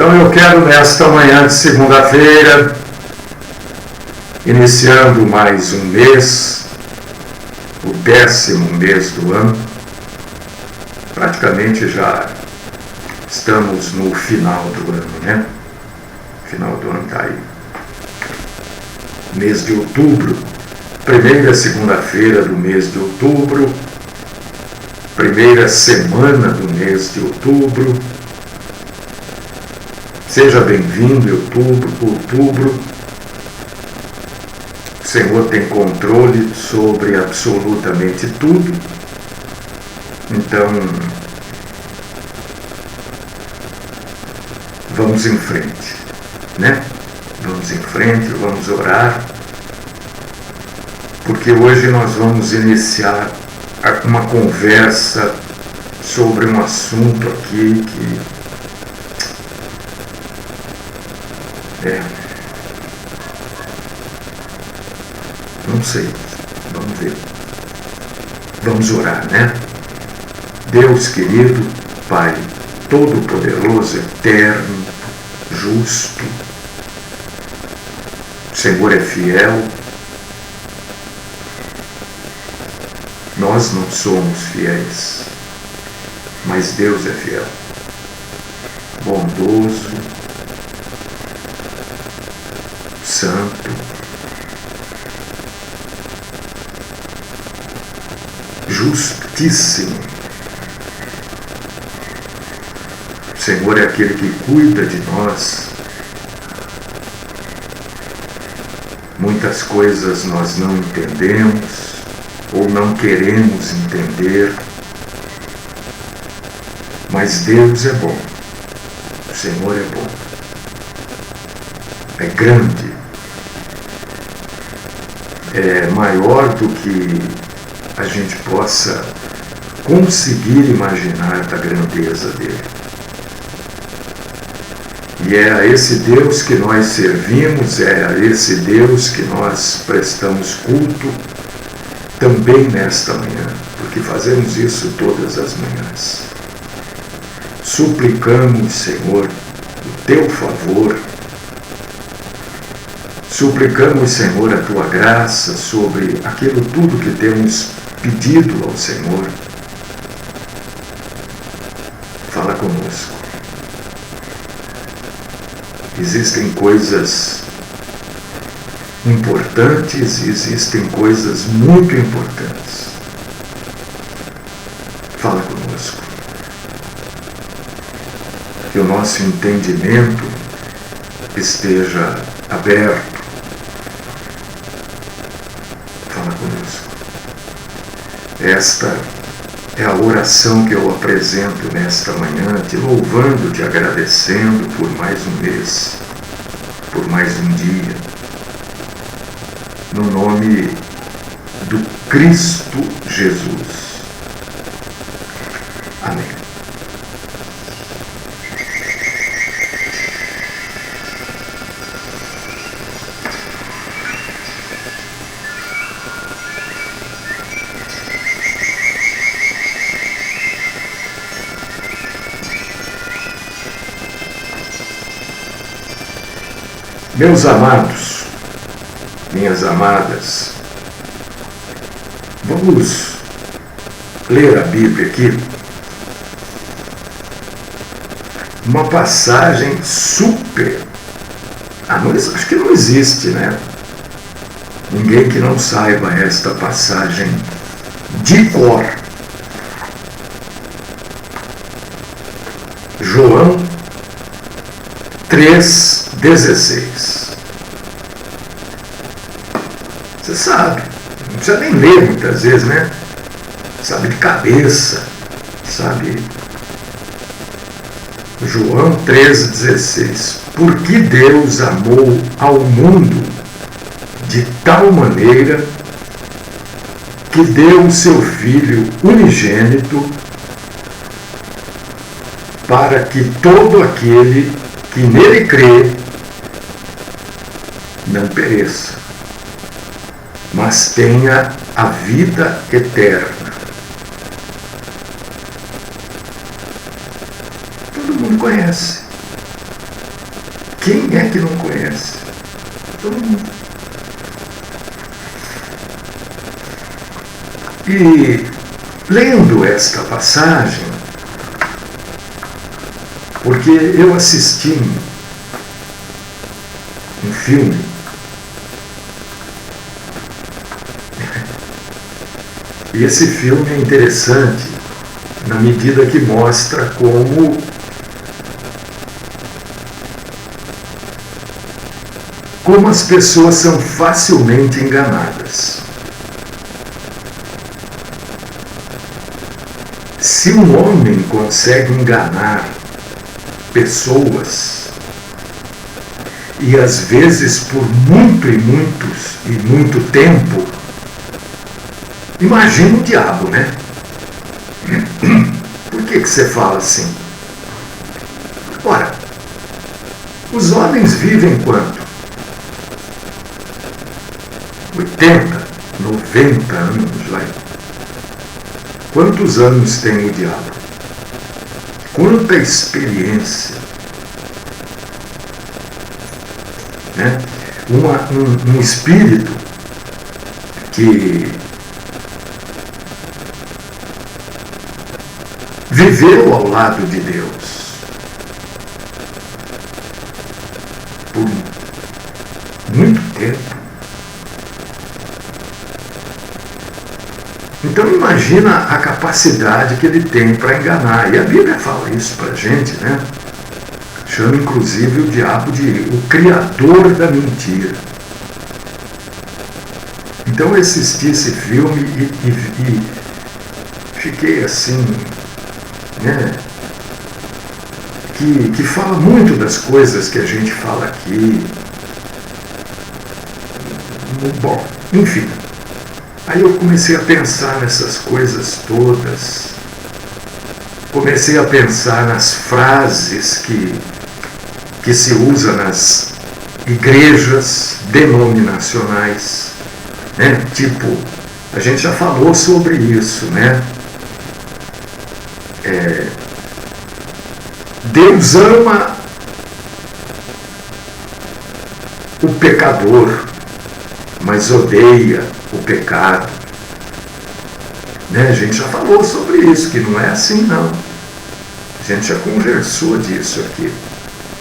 Então eu quero nesta manhã de segunda-feira, iniciando mais um mês, o 10º mês do ano, praticamente já estamos no final do ano, né? Final do ano está aí. Mês de outubro, primeira segunda-feira do mês de outubro, primeira semana do mês de outubro. Seja bem-vindo, outubro. O Senhor tem controle sobre absolutamente tudo. Então, vamos em frente, né? Vamos em frente, vamos orar, porque hoje nós vamos iniciar uma conversa sobre um assunto aqui que não sei, vamos ver. Vamos orar, né? Deus querido, Pai Todo-Poderoso, Eterno, Justo, o Senhor é fiel. Nós não somos fiéis, mas Deus é fiel, bondoso, santo, justíssimo. O Senhor é aquele que cuida de nós. Muitas coisas nós não entendemos ou não queremos entender, mas Deus é bom. O Senhor é bom. É grande. É maior do que a gente possa conseguir imaginar da grandeza dele. E é a esse Deus que nós servimos, é a esse Deus que nós prestamos culto também nesta manhã, porque fazemos isso todas as manhãs. Suplicamos, Senhor, o teu favor. Suplicamos, Senhor, a tua graça sobre aquilo tudo que temos pedido ao Senhor. Fala conosco. Existem coisas importantes e existem coisas muito importantes. Fala conosco. Que o nosso entendimento esteja aberto. Fala conosco. Esta é a oração que eu apresento nesta manhã, te louvando, te agradecendo por mais um mês, por mais um dia. No nome do Cristo Jesus. Amém. Meus amados, minhas amadas, vamos ler a Bíblia aqui. Uma passagem super. Acho que não existe, né? Ninguém que não saiba esta passagem de cor. João 3,16. Você sabe, não precisa nem ler muitas vezes, né? Sabe de cabeça, sabe? João 3,16. Porque Deus amou ao mundo de tal maneira que deu o seu Filho unigênito para que todo aquele que nele crê não pereça, mas tenha a vida eterna. Todo mundo conhece. Quem é que não conhece? Todo mundo. E lendo esta passagem, porque eu assisti um filme e esse filme é interessante na medida que mostra como as pessoas são facilmente enganadas. Se um homem consegue enganar pessoas, e às vezes por muito tempo, imagina o diabo, né? Por que você fala assim? Ora, os homens vivem quanto? 80, 90 anos, vai. Quantos anos tem o diabo? Quanta experiência, né? Um espírito que viveu ao lado de Deus por muito tempo. Então imagina a capacidade que ele tem para enganar. E a Bíblia fala isso para a gente, né? Chama inclusive o diabo de o criador da mentira. Então eu assisti esse filme e fiquei assim, né? Que fala muito das coisas que a gente fala aqui. Bom, enfim. Aí eu comecei a pensar nessas coisas todas. Comecei a pensar nas frases que se usa nas igrejas denominacionais, né? Tipo, a gente já falou sobre isso, né? Deus ama o pecador, mas odeia o pecado. Né? A gente já falou sobre isso, que não é assim não. A gente já conversou disso aqui.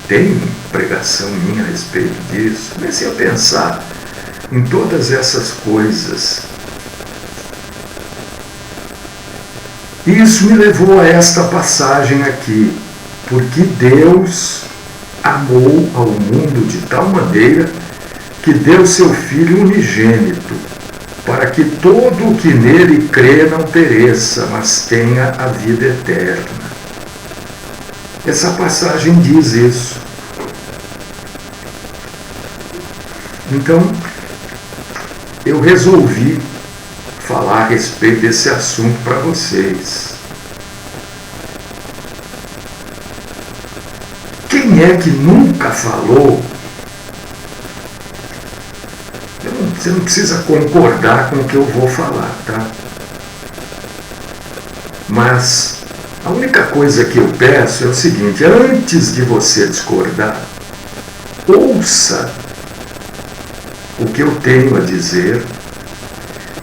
Tem pregação minha a respeito disso. Comecei a pensar em todas essas coisas. E isso me levou a esta passagem aqui. Porque Deus amou ao mundo de tal maneira que deu seu Filho unigênito, para que todo o que nele crê não pereça, mas tenha a vida eterna. Essa passagem diz isso. Então, eu resolvi falar a respeito desse assunto para vocês. Quem é que nunca falou? Você não precisa concordar com o que eu vou falar, tá? Mas a única coisa que eu peço é o seguinte: antes de você discordar, ouça o que eu tenho a dizer,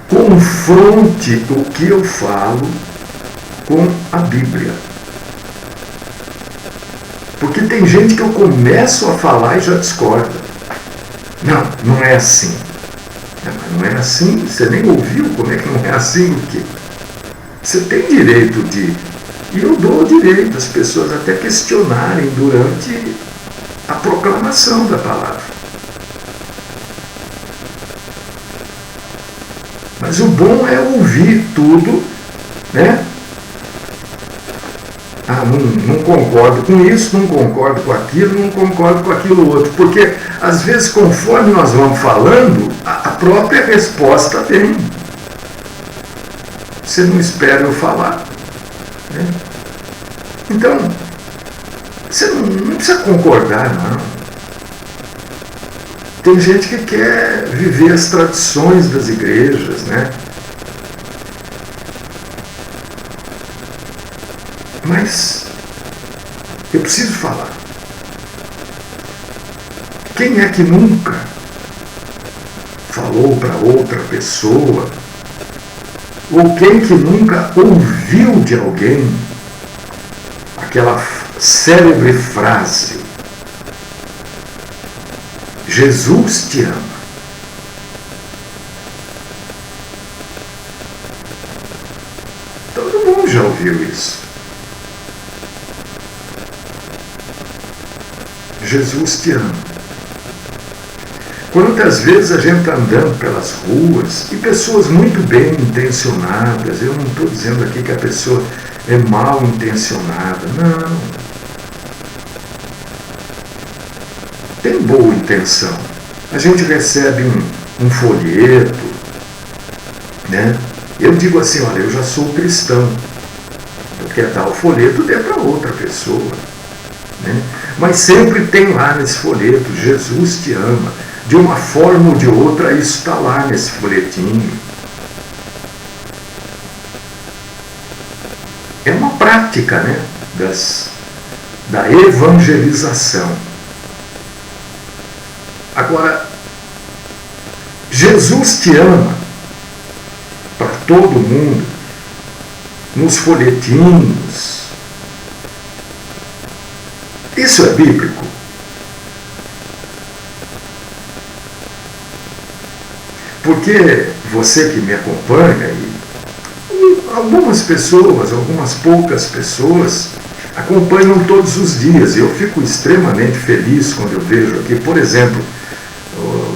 confronte o que eu falo com a Bíblia. Porque tem gente que eu começo a falar e já discorda. Não, não é assim. Não é assim, você nem ouviu como é que não é assim o quê? Você tem direito de... E eu dou o direito às pessoas até questionarem durante a proclamação da palavra. Mas o bom é ouvir tudo, né? Ah, não concordo com isso, não concordo com aquilo, não concordo com aquilo outro. Porque, às vezes, conforme nós vamos falando, a própria resposta vem. Você não espera eu falar. Né? Então, você não precisa concordar, não. Tem gente que quer viver as tradições das igrejas, né? Mas eu preciso falar. Quem é que nunca falou para outra pessoa? Ou quem que nunca ouviu de alguém aquela célebre frase: Jesus te ama? Todo mundo já ouviu isso. Jesus te ama. Quantas vezes a gente está andando pelas ruas e pessoas muito bem intencionadas, eu não estou dizendo aqui que a pessoa é mal intencionada, não. Tem boa intenção. A gente recebe um folheto, né? Eu digo assim, olha, eu já sou cristão. Eu quero dar o folheto, dê para outra pessoa, né? Mas sempre tem lá nesse folheto: Jesus te ama. De uma forma ou de outra, isso está lá nesse folhetinho. É uma prática, né, da evangelização. Agora, Jesus te ama para todo mundo, nos folhetinhos. Isso é bíblico? Porque você que me acompanha, e algumas pessoas, algumas poucas pessoas, acompanham todos os dias. E eu fico extremamente feliz quando eu vejo aqui, por exemplo,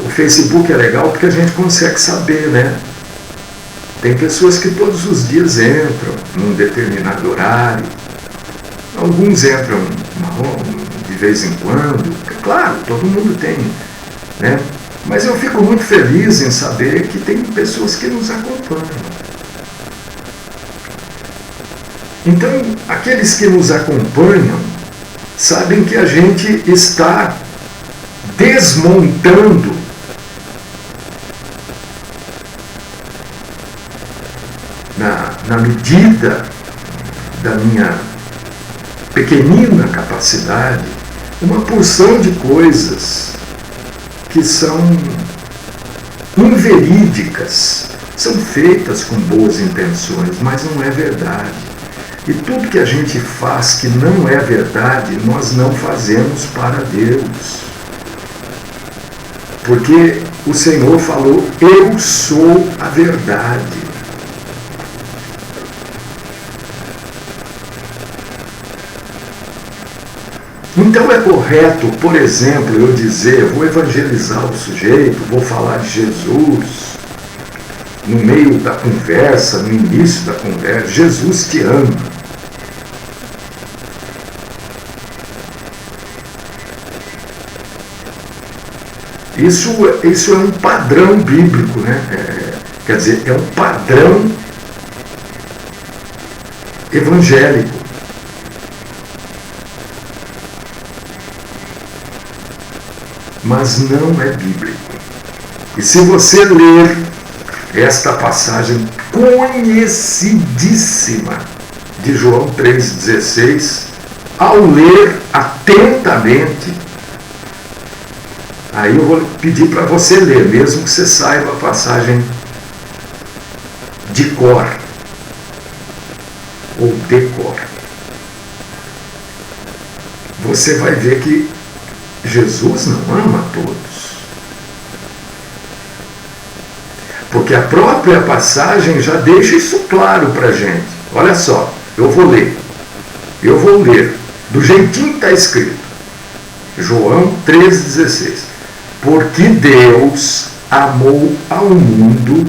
o Facebook é legal porque a gente consegue saber, né? Tem pessoas que todos os dias entram num determinado horário. Alguns entram de vez em quando. Claro, todo mundo tem, né? Mas eu fico muito feliz em saber que tem pessoas que nos acompanham. Então, aqueles que nos acompanham sabem que a gente está desmontando na medida da minha pequenina capacidade uma porção de coisas que são inverídicas, são feitas com boas intenções, mas não é verdade. E tudo que a gente faz que não é verdade, nós não fazemos para Deus. Porque o Senhor falou: eu sou a verdade. Então é correto, por exemplo, eu dizer, vou evangelizar o sujeito, vou falar de Jesus, no meio da conversa, no início da conversa: Jesus te ama. Isso é um padrão bíblico, né? Quer dizer, é um padrão evangélico. Mas não é bíblico. E se você ler esta passagem conhecidíssima de João 3,16, ao ler atentamente, aí eu vou pedir para você ler, mesmo que você saiba a passagem de cor ou decor. Você vai ver que Jesus não ama todos. Porque a própria passagem já deixa isso claro para a gente. Olha só, eu vou ler do jeitinho que está escrito. João 3,16. Porque Deus amou ao mundo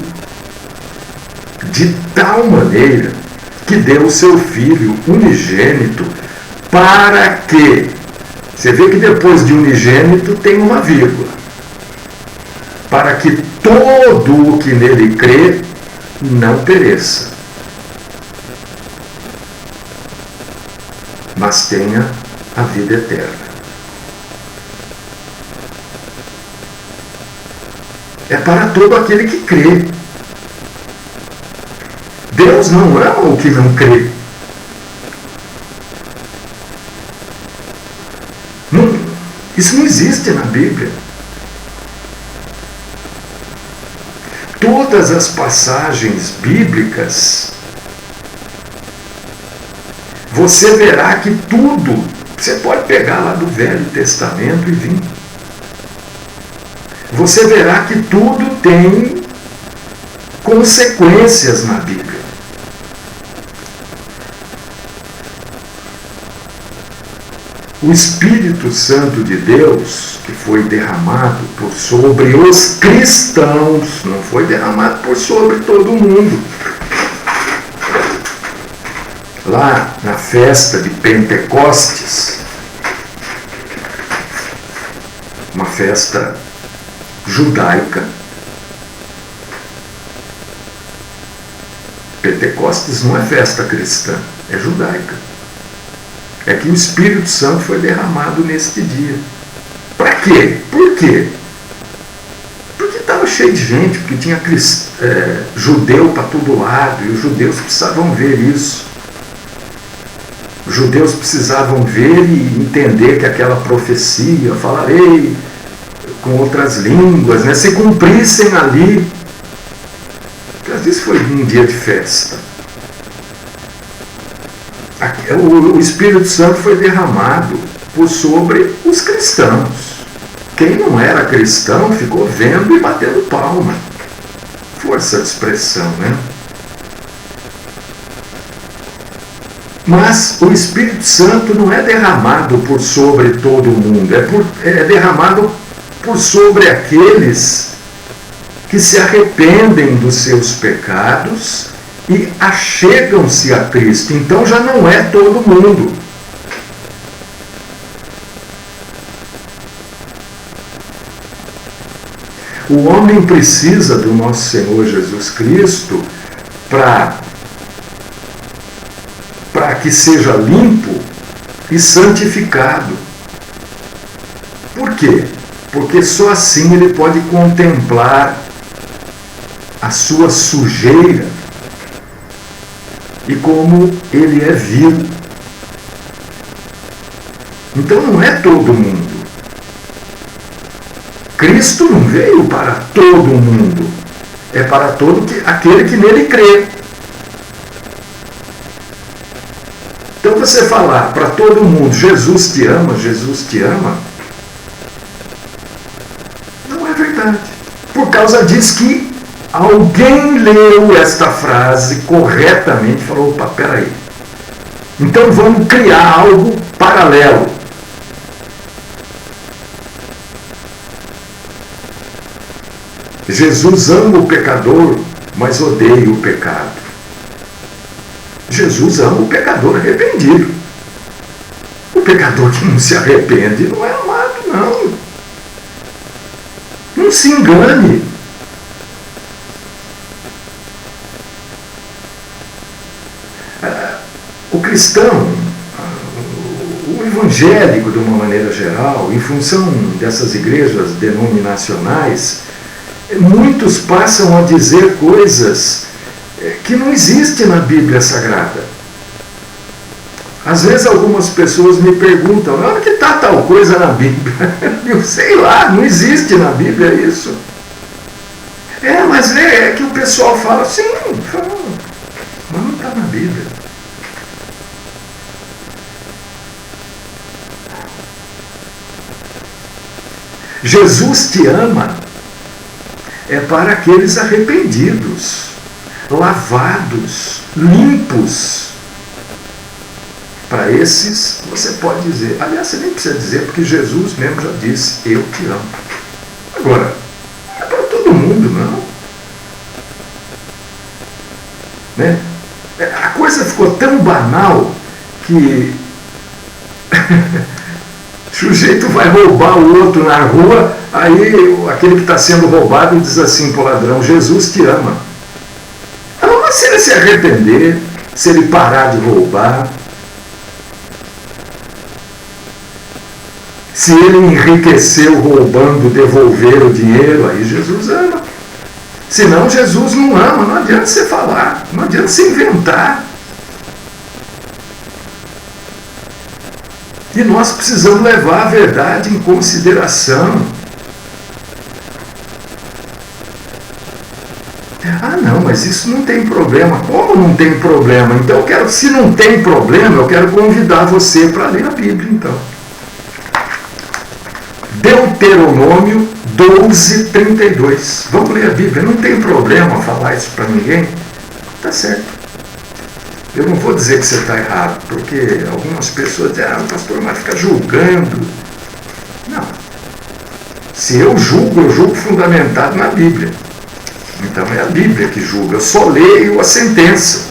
de tal maneira que deu o seu Filho unigênito, para que, você vê que depois de unigênito tem uma vírgula, para que todo o que nele crê não pereça, mas tenha a vida eterna. É para todo aquele que crê. Deus não ama o que não crê. Isso não existe na Bíblia. Todas as passagens bíblicas, você verá que tudo, você pode pegar lá do Velho Testamento e vir. Você verá que tudo tem consequências na Bíblia. O Espírito Santo de Deus, que foi derramado por sobre os cristãos, não foi derramado por sobre todo mundo. Lá na festa de Pentecostes, uma festa judaica, Pentecostes não é festa cristã, é judaica. É que o Espírito Santo foi derramado neste dia. Para quê? Por quê? Porque estava cheio de gente, porque tinha judeu para todo lado, e os judeus precisavam ver isso. Os judeus precisavam ver e entender que aquela profecia, falarei com outras línguas, né, se cumprissem ali. Às vezes foi um dia de festa. O Espírito Santo foi derramado por sobre os cristãos. Quem não era cristão ficou vendo e batendo palma. Força de expressão, né? Mas o Espírito Santo não é derramado por sobre todo mundo, é derramado por sobre aqueles que se arrependem dos seus pecados e achegam-se a Cristo. Então já não é todo mundo. O homem precisa do nosso Senhor Jesus Cristo para que seja limpo e santificado. Por quê? Porque só assim ele pode contemplar a sua sujeira e como ele é vil. Então não é todo mundo. Cristo não veio para todo mundo, é para todo aquele que nele crê. Então você falar para todo mundo, Jesus te ama, não é verdade. Por causa disso que alguém leu esta frase corretamente e falou, opa, peraí. Então vamos criar algo paralelo. Jesus ama o pecador, mas odeia o pecado. Jesus ama o pecador arrependido. O pecador que não se arrepende não é amado, não. Não se engane. O cristão, o evangélico de uma maneira geral, em função dessas igrejas denominacionais, muitos passam a dizer coisas que não existem na Bíblia Sagrada. Às vezes algumas pessoas me perguntam, onde que está tal coisa na Bíblia? Eu sei lá, não existe na Bíblia isso. Mas é que o pessoal fala, sim, mas não está na Bíblia. Jesus te ama é para aqueles arrependidos, lavados, limpos. Para esses, você pode dizer, aliás, você nem precisa dizer, porque Jesus mesmo já disse, eu te amo. Agora, não é para todo mundo, não. Né? A coisa ficou tão banal que o sujeito vai roubar o outro na rua, aí aquele que está sendo roubado diz assim para o ladrão, Jesus te ama. Mas se ele se arrepender, se ele parar de roubar, se ele enriqueceu roubando, devolver o dinheiro, aí Jesus ama. Senão Jesus não ama, não adianta você falar, não adianta você inventar. E nós precisamos levar a verdade em consideração. Ah, não, mas isso não tem problema. Como não tem problema? Então, se não tem problema, eu quero convidar você para ler a Bíblia, então. Deuteronômio 12:32. Vamos ler a Bíblia. Não tem problema falar isso para ninguém. Tá certo. Eu não vou dizer que você está errado, porque algumas pessoas dizem, o pastor vai ficar julgando. Não. Se eu julgo fundamentado na Bíblia. Então é a Bíblia que julga. Eu só leio a sentença.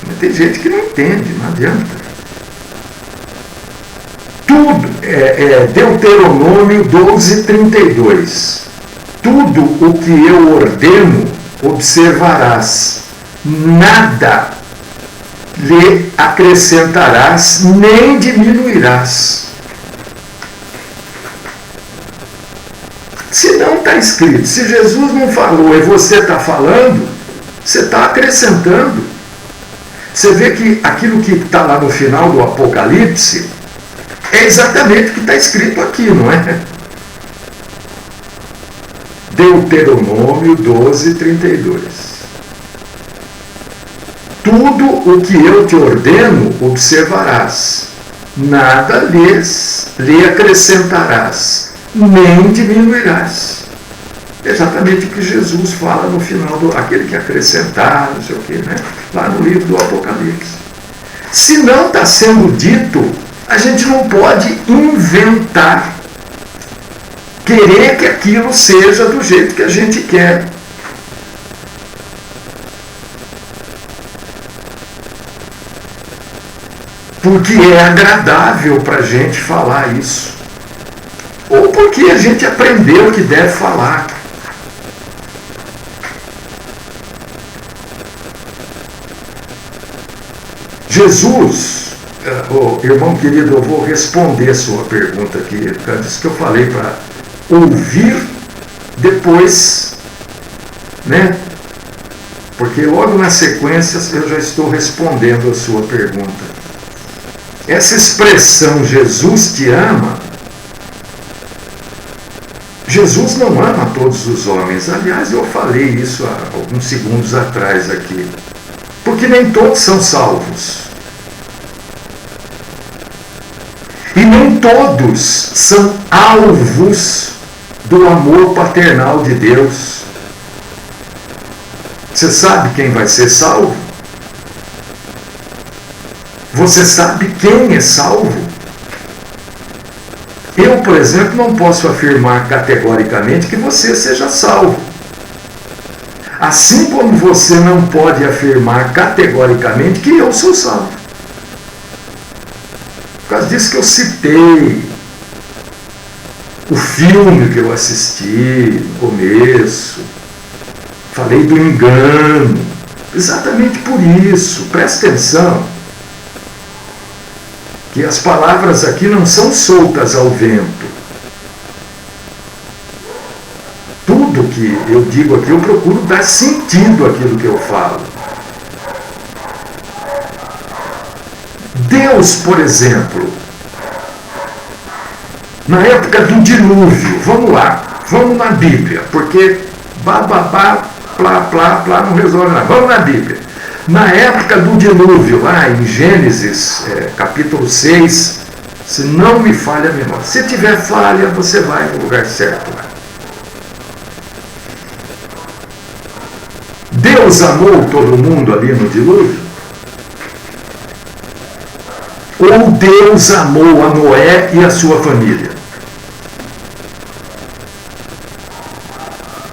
Mas tem gente que não entende, não adianta. Tudo, Deuteronômio 12:32. Tudo o que eu ordeno, observarás. Nada lhe acrescentarás, nem diminuirás. Se não está escrito, se Jesus não falou e você está falando, você está acrescentando. Você vê que aquilo que está lá no final do Apocalipse é exatamente o que está escrito aqui, não é? Deuteronômio 12:32. Tudo o que eu te ordeno, observarás. Nada lhe acrescentarás, nem diminuirás. Exatamente o que Jesus fala no final aquele que acrescentar, não sei o que, né? Lá no livro do Apocalipse. Se não está sendo dito, a gente não pode inventar, querer que aquilo seja do jeito que a gente quer. Porque é agradável para a gente falar isso. Ou porque a gente aprendeu que deve falar. Jesus, irmão querido, eu vou responder a sua pergunta aqui. Disso que eu falei para ouvir depois, né? Porque logo na sequência eu já estou respondendo a sua pergunta. Essa expressão, Jesus te ama, Jesus não ama todos os homens. Aliás, eu falei isso há alguns segundos atrás aqui. Porque nem todos são salvos. E nem todos são alvos do amor paternal de Deus. Você sabe quem vai ser salvo? Você sabe quem é salvo? Eu, por exemplo, não posso afirmar categoricamente que você seja salvo. Assim como você não pode afirmar categoricamente que eu sou salvo. Por causa disso que eu citei o filme que eu assisti no começo, falei do engano, exatamente por isso. Presta atenção, que as palavras aqui não são soltas ao vento. Tudo que eu digo aqui, eu procuro dar sentido àquilo que eu falo. Deus, por exemplo, na época do dilúvio, vamos lá, vamos na Bíblia, porque bababá, plá, plá, plá, não resolve nada. Vamos na Bíblia. Na época do dilúvio, lá em Gênesis, capítulo 6, se não me falha a memória, se tiver falha, você vai no lugar certo lá. Deus amou todo mundo ali no dilúvio? Ou Deus amou a Noé e a sua família?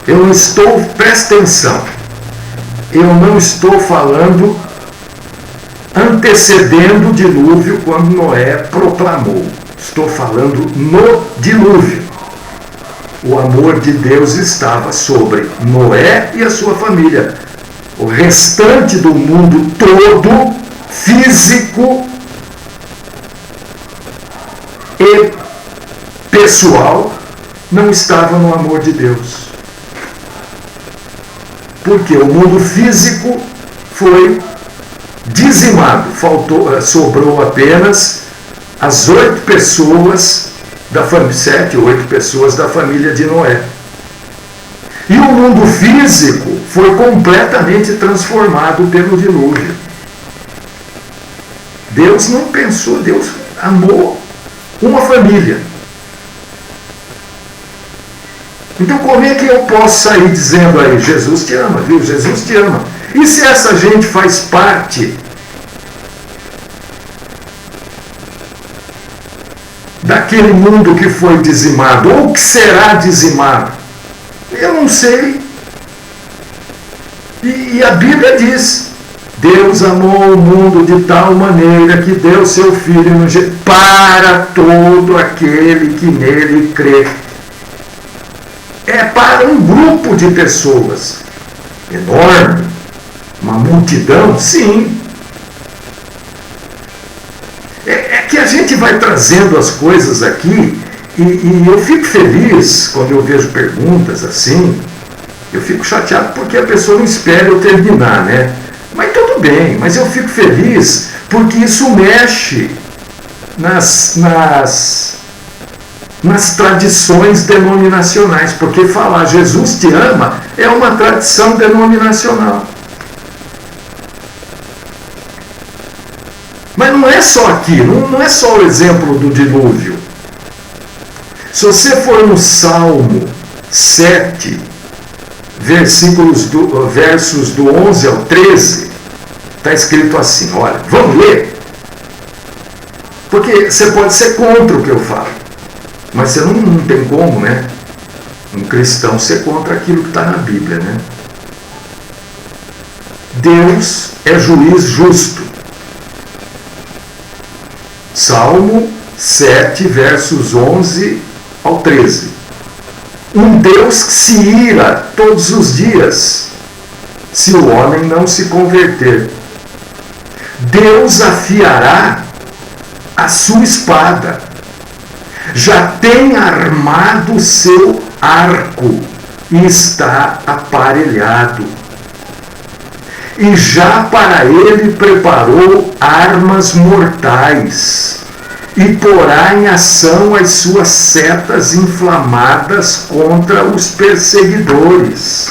Eu não estou, presta atenção, eu não estou falando antecedendo o dilúvio quando Noé proclamou. Estou falando no dilúvio. O amor de Deus estava sobre Noé e a sua família. O restante do mundo todo, físico e pessoal, não estava no amor de Deus. Porque o mundo físico foi dizimado. Sobrou apenas as 8 pessoas da família, 7 ou 8 pessoas da família de Noé. E o mundo físico foi completamente transformado pelo dilúvio. Deus não pensou, Deus amou uma família. Então como é que eu posso sair dizendo aí, Jesus te ama, viu? Jesus te ama. E se essa gente faz parte daquele mundo que foi dizimado, ou que será dizimado? Eu não sei. E a Bíblia diz, Deus amou o mundo de tal maneira que deu seu Filho para todo aquele que nele crê. É para um grupo de pessoas enorme, uma multidão, sim. É que a gente vai trazendo as coisas aqui e eu fico feliz quando eu vejo perguntas assim. Eu fico chateado porque a pessoa não espera eu terminar, né? Mas tudo bem, mas eu fico feliz porque isso mexe nas tradições denominacionais, porque falar Jesus te ama é uma tradição denominacional. Mas não é só aqui, não é só o exemplo do dilúvio. Se você for no Salmo 7, versos do 11 ao 13, está escrito assim, olha, vamos ler? Porque você pode ser contra o que eu falo, mas você não tem como, né? Um cristão ser contra aquilo que está na Bíblia, né? Deus é juiz justo. Salmo 7, versos 11 ao 13. Um Deus que se ira todos os dias, se o homem não se converter. Deus afiará a sua espada, já tem armado o seu arco e está aparelhado. E já para ele preparou armas mortais, e porá em ação as suas setas inflamadas contra os perseguidores.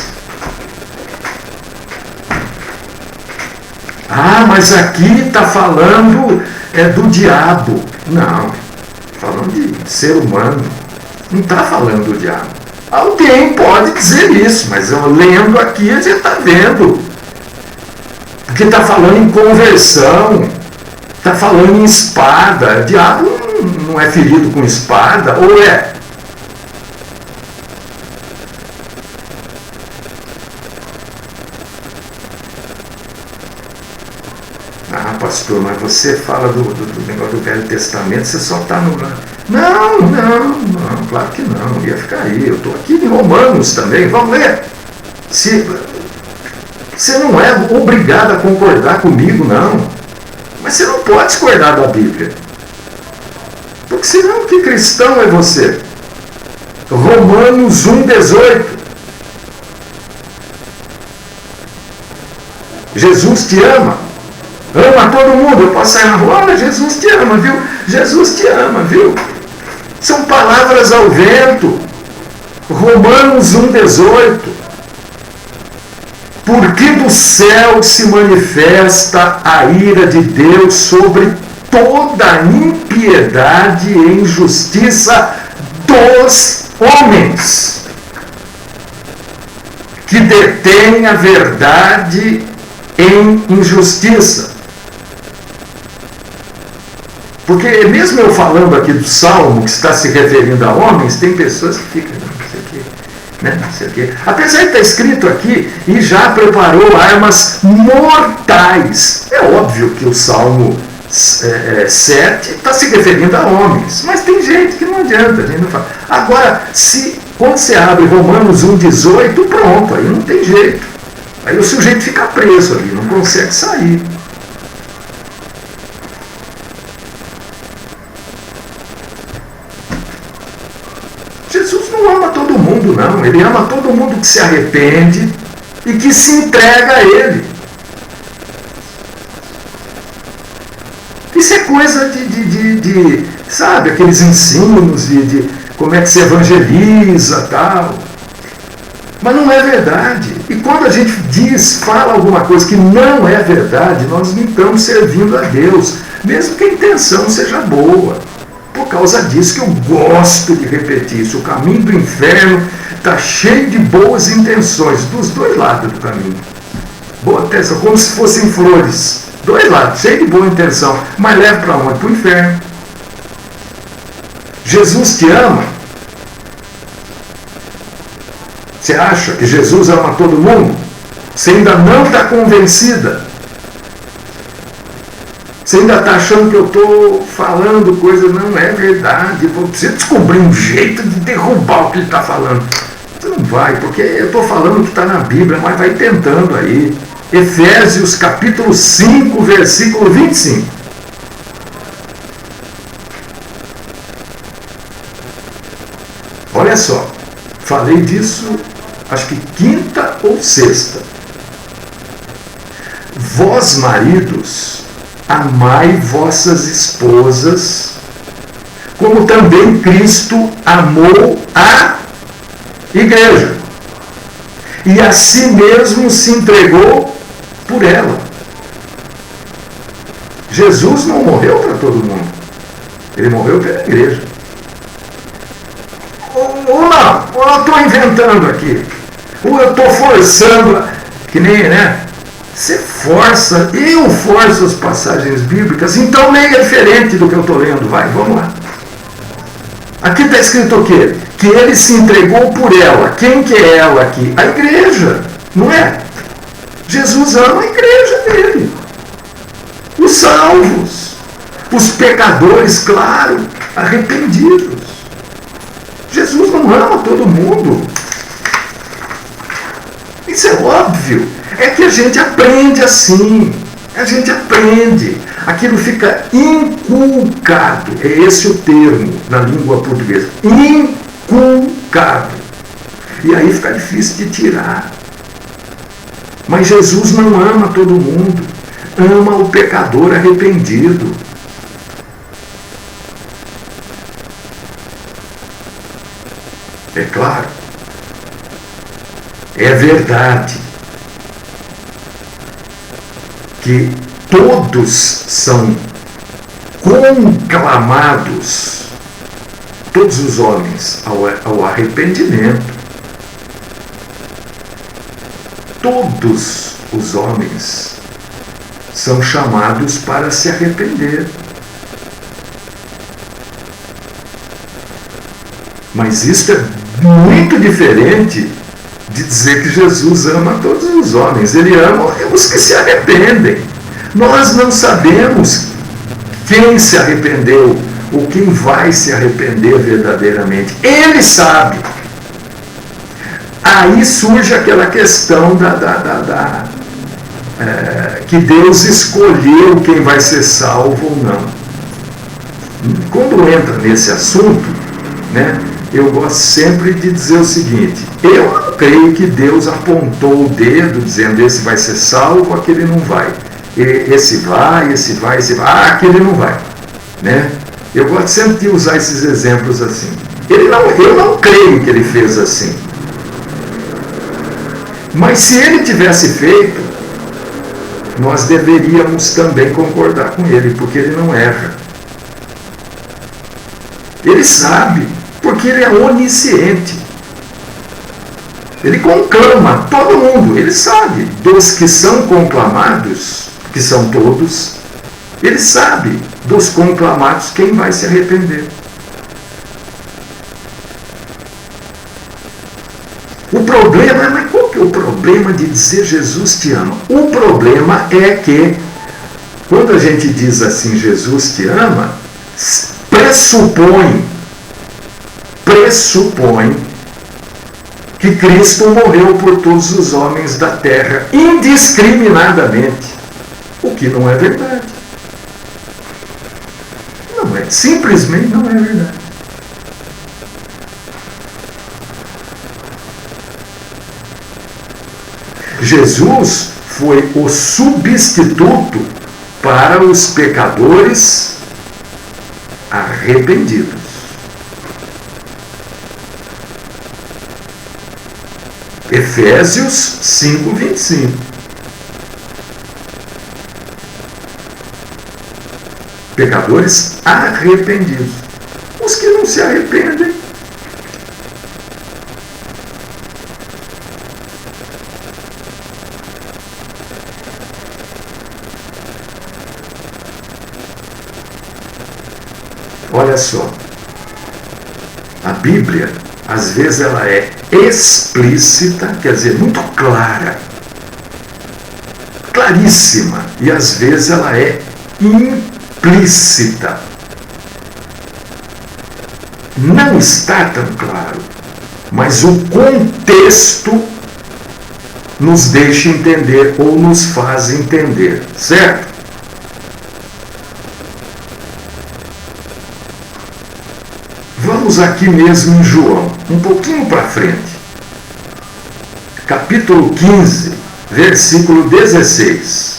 Ah, mas aqui está falando do diabo. Não, falando de ser humano. Não está falando do diabo. Alguém pode dizer isso, mas eu lendo aqui a gente está vendo. Porque está falando em conversão, está falando em espada. O diabo não é ferido com espada, ou é? Ah, pastor, mas você fala do negócio do Velho Testamento, você só está no... Não, claro que não, ia ficar aí. Eu estou aqui em Romanos também, vamos ler. Você não é obrigado a concordar comigo, não. Mas você não pode discordar da Bíblia. Porque senão que cristão é você? Romanos 1,18. Jesus te ama. Ama todo mundo. Eu posso sair na rua, olha, Jesus te ama, viu? Jesus te ama, viu? São palavras ao vento. Romanos 1,18. Porque do céu se manifesta a ira de Deus sobre toda a impiedade e injustiça dos homens, que detêm a verdade em injustiça. Porque mesmo eu falando aqui do Salmo, que está se referindo a homens, tem pessoas que ficam, não sei o quê. Apesar de estar escrito aqui, e já preparou armas mortais. É óbvio que o Salmo 7 está se referindo a homens, mas tem gente que não adianta, a gente não fala. Agora, quando você abre Romanos 1,18, pronto, aí não tem jeito. Aí o sujeito fica preso ali, não consegue sair. Jesus não ama todo mundo, não. Ele ama todo mundo que se arrepende e que se entrega a Ele. Isso é coisa sabe, aqueles ensinos de como é que se evangeliza, tal. Mas não é verdade. E quando a gente fala alguma coisa que não é verdade, nós não estamos servindo a Deus, mesmo que a intenção seja boa. Por causa disso que eu gosto de repetir isso. O caminho do inferno está cheio de boas intenções, dos dois lados do caminho. Boa intenção, como se fossem flores. Dois lados, cheio de boa intenção. Mas leva para onde? Para o inferno. Jesus te ama. Você acha que Jesus ama todo mundo? Você ainda não está convencida? Você ainda está achando que eu estou falando coisa, não é verdade. Você descobrir um jeito de derrubar o que ele está falando. Você não vai, porque eu estou falando que está na Bíblia, mas vai tentando aí. Efésios capítulo 5, versículo 25. Olha só, falei disso, acho que quinta ou sexta. Vós, maridos, amai vossas esposas, como também Cristo amou a igreja, e a si mesmo se entregou por ela. Jesus não morreu para todo mundo, ele morreu pela igreja. Ou não, ou eu estou inventando aqui, ou eu estou forçando, que nem, né? Você força, eu forço as passagens bíblicas, então leia diferente do que eu estou lendo. Vai, vamos lá. Aqui está escrito o quê? Que ele se entregou por ela. Quem que é ela aqui? A igreja, não é? Jesus ama a igreja dele. Os salvos, os pecadores, claro, arrependidos. Jesus não ama todo mundo. Isso é óbvio. É que a gente aprende assim. A gente aprende. Aquilo fica inculcado. É esse o termo na língua portuguesa. Inculcado. E aí fica difícil de tirar. Mas Jesus não ama todo mundo. Ama o pecador arrependido. É claro. É verdade que todos são conclamados, todos os homens, ao arrependimento. Todos os homens são chamados para se arrepender. Mas isso é muito diferente de dizer que Jesus ama todos os homens. Ele ama os que se arrependem. Nós não sabemos quem se arrependeu ou quem vai se arrepender verdadeiramente. Ele sabe. Aí surge aquela questão que Deus escolheu quem vai ser salvo ou não. Quando entra nesse assunto, né, eu gosto sempre de dizer o seguinte: eu não creio que Deus apontou o dedo dizendo esse vai ser salvo, aquele não vai. Esse vai, aquele não vai. Né? Eu gosto sempre de usar esses exemplos assim. Eu não creio que ele fez assim. Mas se ele tivesse feito, nós deveríamos também concordar com ele, porque ele não erra. Ele sabe, porque ele é onisciente. Ele conclama todo mundo, ele sabe. Dos que são conclamados, que são todos, ele sabe dos conclamados quem vai se arrepender. O problema, mas qual que é o problema de dizer Jesus te ama? O problema é que, quando a gente diz assim, Jesus te ama, pressupõe que Cristo morreu por todos os homens da terra, indiscriminadamente, o que não é verdade. Não é, simplesmente não é verdade. Jesus foi o substituto para os pecadores arrependidos. Efésios 5:25. Pecadores arrependidos. Os que não se arrependem, olha só, a Bíblia, às vezes ela é explícita, quer dizer, muito clara, claríssima, e às vezes ela é implícita. Não está tão claro, mas o contexto nos deixa entender ou nos faz entender, certo? Vamos aqui mesmo em João, um pouquinho para frente. Capítulo 15, versículo 16.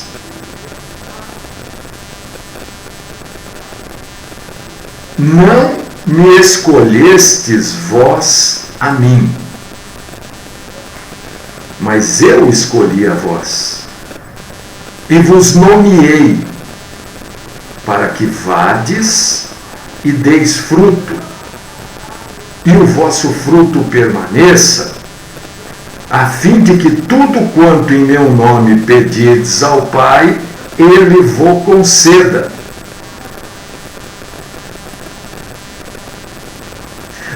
Não me escolhestes vós a mim, mas eu escolhi a vós, e vos nomeei, para que vades e deis fruto, e o vosso fruto permaneça, a fim de que tudo quanto em meu nome pedirdes ao Pai, Ele vos conceda.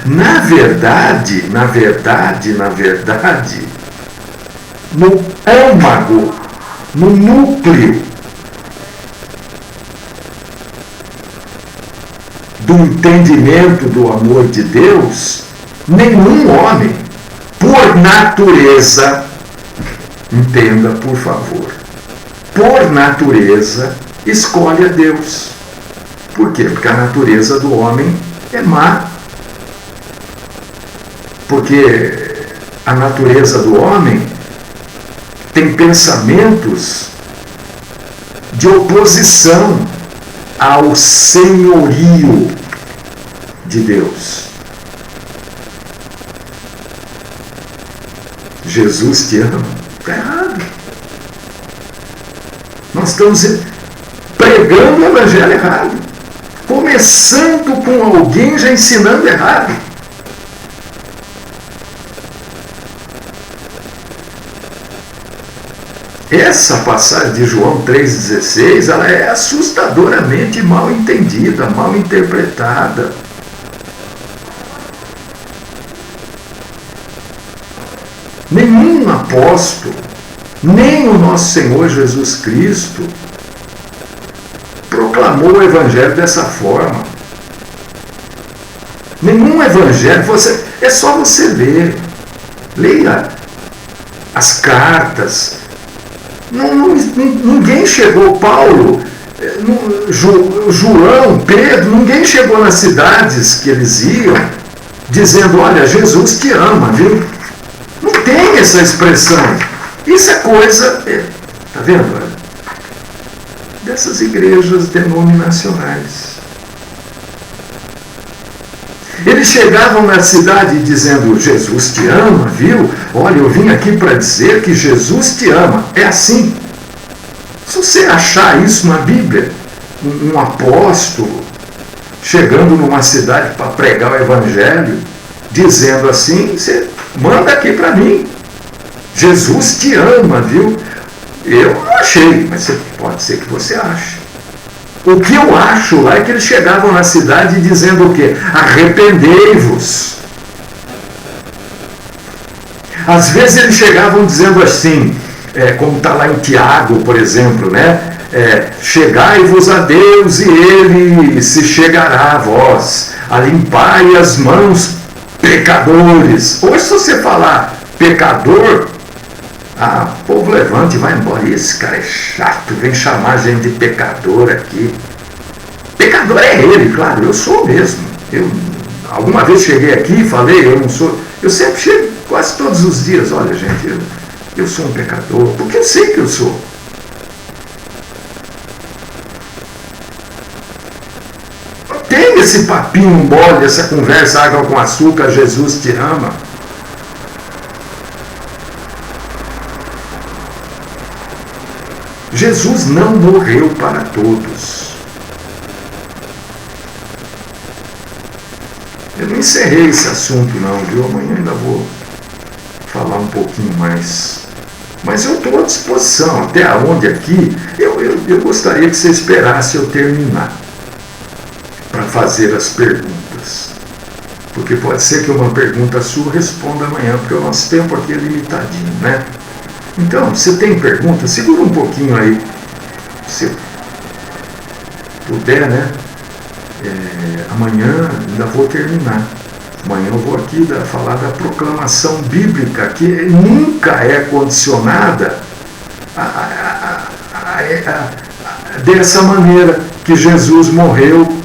Na verdade, no âmago, no núcleo do entendimento do amor de Deus, nenhum homem, por natureza, entenda por favor, por natureza, escolhe a Deus. Por quê? Porque a natureza do homem é má. Porque a natureza do homem tem pensamentos de oposição ao senhorio de Deus. Jesus te ama. Está errado. Nós estamos pregando o evangelho errado. Começando com alguém já ensinando errado. Essa passagem de João 3,16, ela é assustadoramente mal entendida, mal interpretada. Nenhum apóstolo, nem o nosso Senhor Jesus Cristo, proclamou o Evangelho dessa forma. Nenhum Evangelho, é só você ler. Leia as cartas. Ninguém chegou, Paulo, João, Pedro, ninguém chegou nas cidades que eles iam dizendo, olha, Jesus te ama, viu? Não tem essa expressão. Isso é coisa, tá vendo? Dessas igrejas denominacionais. Eles chegavam na cidade dizendo, Jesus te ama, viu? Olha, eu vim aqui para dizer que Jesus te ama. É assim. Se você achar isso na Bíblia, um apóstolo chegando numa cidade para pregar o Evangelho, dizendo assim, você manda aqui para mim. Jesus te ama, viu? Eu não achei, mas pode ser que você ache. O que eu acho lá é que eles chegavam na cidade dizendo o quê? Arrependei-vos. Às vezes eles chegavam dizendo assim, como está lá em Tiago, por exemplo, né? Chegai-vos a Deus e Ele se chegará a vós. A limpai as mãos, pecadores. Hoje se você falar pecador, o povo levanta e vai embora. E esse cara é chato, vem chamar a gente de pecador aqui. Pecador é ele, claro, eu sou mesmo. Eu alguma vez cheguei aqui e falei, eu não sou. Eu sempre chego quase todos os dias, olha gente, eu sou um pecador, porque eu sei que eu sou. tem esse papinho mole, essa conversa água com açúcar, Jesus te ama. Jesus não morreu para todos. Eu não encerrei esse assunto não, viu? Amanhã ainda vou falar um pouquinho mais. Mas eu estou à disposição, até onde aqui, eu gostaria que você esperasse eu terminar para fazer as perguntas. Porque pode ser que uma pergunta sua responda amanhã, porque o nosso tempo aqui é limitadinho, né? Então, você tem pergunta? Segura um pouquinho aí, se puder, né? Amanhã ainda vou terminar. Amanhã eu vou aqui falar da proclamação bíblica, que nunca é condicionada dessa maneira, que Jesus morreu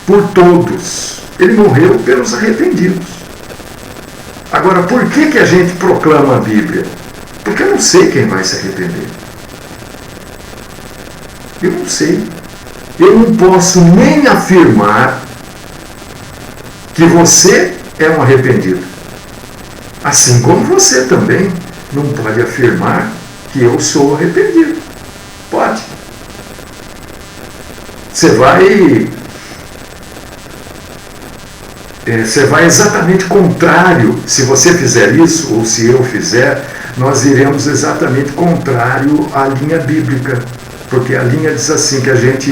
por todos. Ele morreu pelos arrependidos. Agora, por que a gente proclama a Bíblia? Porque eu não sei quem vai se arrepender. Eu não sei. Eu não posso nem afirmar que você é um arrependido. Assim como você também não pode afirmar que eu sou arrependido. Pode. Você vai exatamente contrário. Se você fizer isso, ou se eu fizer, nós iremos exatamente contrário à linha bíblica. Porque a linha diz assim, que a gente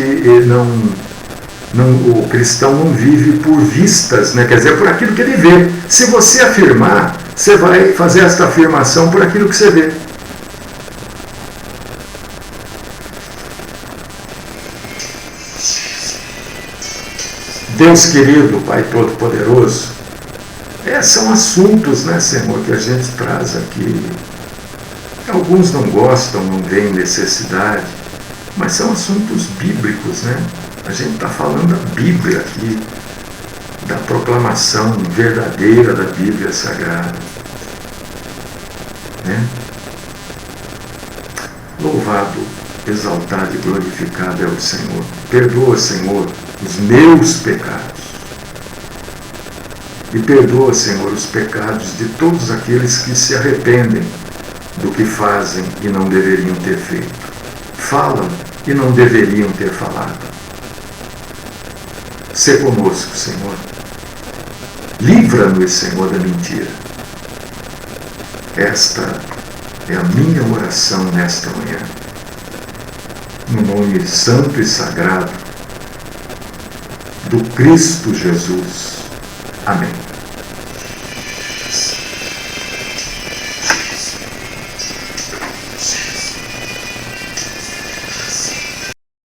o cristão não vive por vistas, né? Quer dizer, por aquilo que ele vê. Se você afirmar, você vai fazer esta afirmação por aquilo que você vê. Deus querido, Pai Todo-Poderoso, são assuntos, né, Senhor, que a gente traz aqui. Alguns não gostam, não veem necessidade, mas são assuntos bíblicos, né? A gente está falando da Bíblia aqui, da proclamação verdadeira da Bíblia Sagrada, né? Louvado, exaltado e glorificado é o Senhor. Perdoa, Senhor, os meus pecados. E perdoa, Senhor, os pecados de todos aqueles que se arrependem do que fazem e não deveriam ter feito. Falam e não deveriam ter falado. Sê conosco, Senhor. Livra-nos, Senhor, da mentira. Esta é a minha oração nesta manhã. No nome santo e sagrado do Cristo Jesus. Amém.